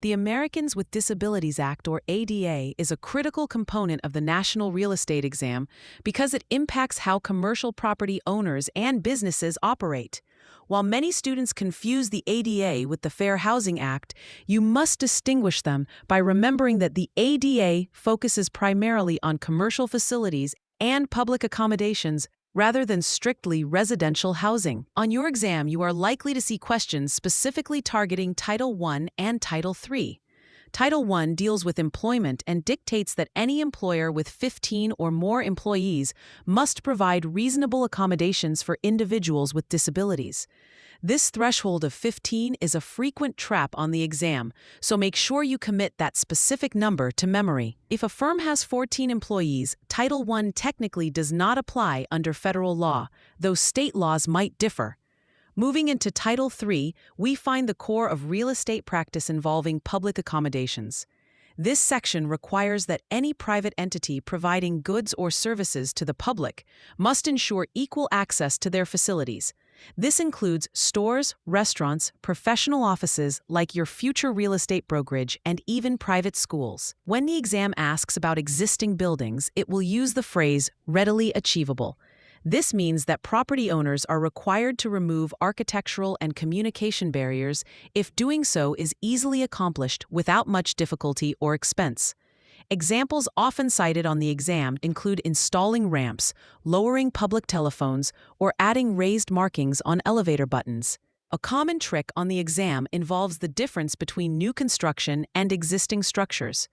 The Americans with Disabilities Act, or ADA, is a critical component of the National Real Estate Exam because it impacts how commercial property owners and businesses operate. While many students confuse the ADA with the Fair Housing Act, you must distinguish them by remembering that the ADA focuses primarily on commercial facilities and public accommodations rather than strictly residential housing. On your exam, you are likely to see questions specifically targeting Title I and Title III. Title I deals with employment and dictates that any employer with 15 or more employees must provide reasonable accommodations for individuals with disabilities. This threshold of 15 is a frequent trap on the exam, so make sure you commit that specific number to memory. If a firm has 14 employees, Title I technically does not apply under federal law, though state laws might differ. Moving into Title III, we find the core of real estate practice involving public accommodations. This section requires that any private entity providing goods or services to the public must ensure equal access to their facilities. This includes stores, restaurants, professional offices like your future real estate brokerage, and even private schools. When the exam asks about existing buildings, it will use the phrase readily achievable. This means that property owners are required to remove architectural and communication barriers if doing so is easily accomplished without much difficulty or expense. Examples often cited on the exam include installing ramps, lowering public telephones, or adding raised markings on elevator buttons. A common trick on the exam involves the difference between new construction and existing structures.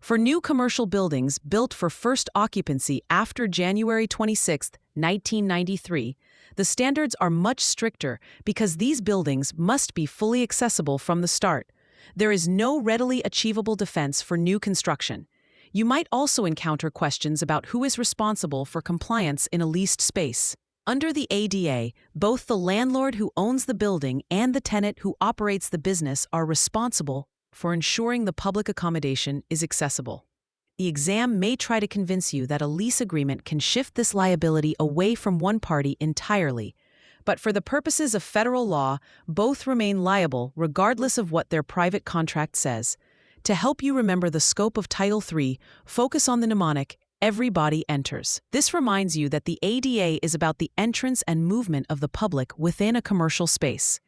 For new commercial buildings built for first occupancy after January 26, 1993, the standards are much stricter because these buildings must be fully accessible from the start. There is no readily achievable defense for new construction. You might also encounter questions about who is responsible for compliance in a leased space. Under the ADA, both the landlord who owns the building and the tenant who operates the business are responsible for ensuring the public accommodation is accessible. The exam may try to convince you that a lease agreement can shift this liability away from one party entirely, but for the purposes of federal law, both remain liable regardless of what their private contract says. To help you remember the scope of Title III, focus on the mnemonic, everybody enters. This reminds you that the ADA is about the entrance and movement of the public within a commercial space.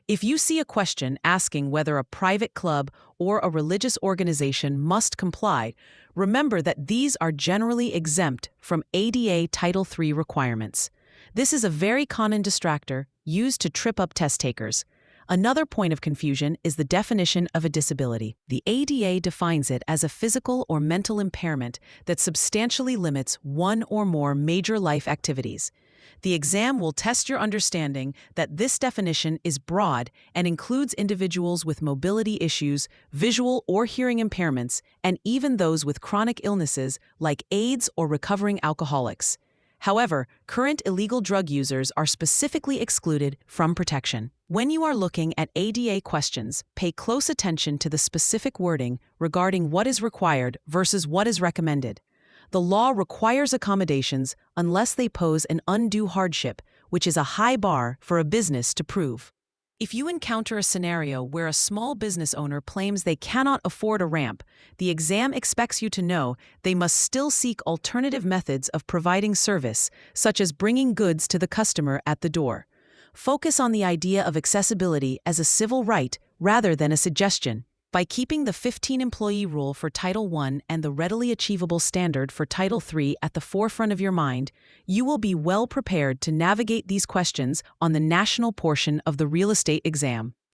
If you see a question asking whether a private club or a religious organization must comply, remember that these are generally exempt from ADA Title III requirements. This is a very common distractor used to trip up test takers. Another point of confusion is the definition of a disability. The ADA defines it as a physical or mental impairment that substantially limits one or more major life activities. The exam will test your understanding that this definition is broad and includes individuals with mobility issues, visual or hearing impairments, and even those with chronic illnesses like AIDS or recovering alcoholics. However, current illegal drug users are specifically excluded from protection. When you are looking at ADA questions, pay close attention to the specific wording regarding what is required versus what is recommended. The law requires accommodations unless they pose an undue hardship, which is a high bar for a business to prove. If you encounter a scenario where a small business owner claims they cannot afford a ramp, the exam expects you to know they must still seek alternative methods of providing service, such as bringing goods to the customer at the door. Focus on the idea of accessibility as a civil right rather than a suggestion. By keeping the 15-employee rule for Title I and the readily achievable standard for Title III at the forefront of your mind, you will be well prepared to navigate these questions on the national portion of the real estate exam.